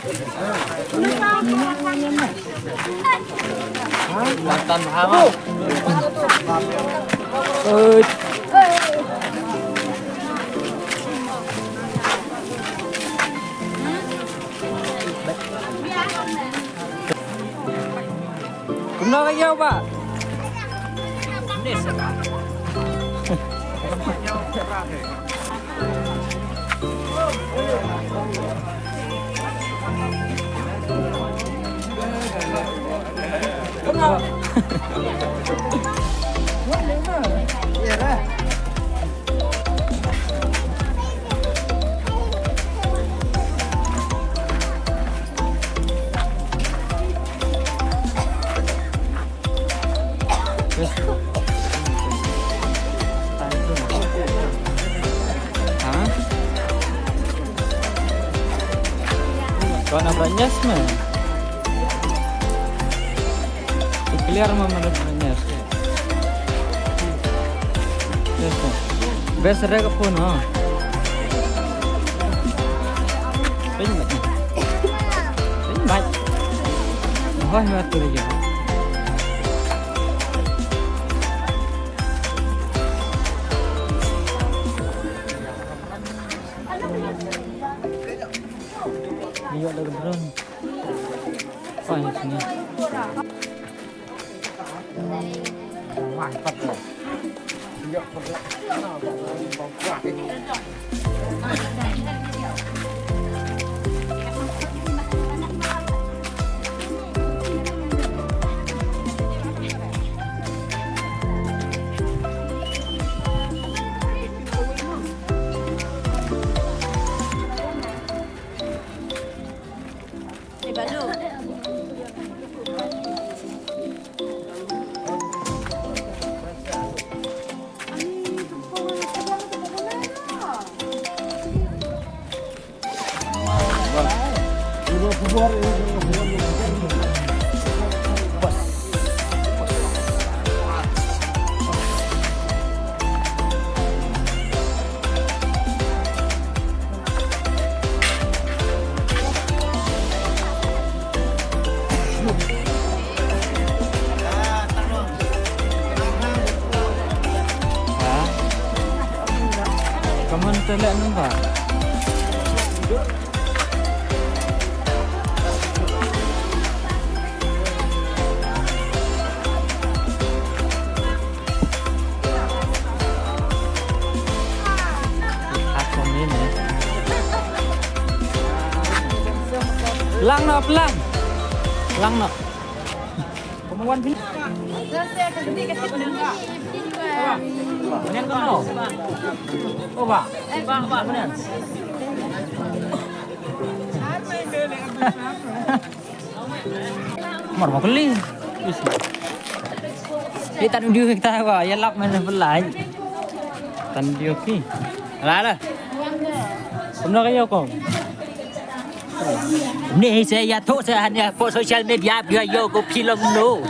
Tan hama. Kumno kayo Pak. Ini sekarang. Kau nak beranyas mah? Clear mah mana beranyas? Yes mah. Best rega pun ha. Pinjam. Pinjam. Wah mati lagi. Iya ada beneran. Apa yang sini? Mantap loh. Iya Kamu telak nampak? Lang no, lang. Lang no. Kemauan pin. Yang kau. Oh, Pak. Pak, benar. Mar mau beli. Kita tunjuk kita apa? Ya lap mana belai. Tunjuk ni. Lah. Benar kayo kau. Ni saya ya tu saya hanya po social media dia yo ko pilong no.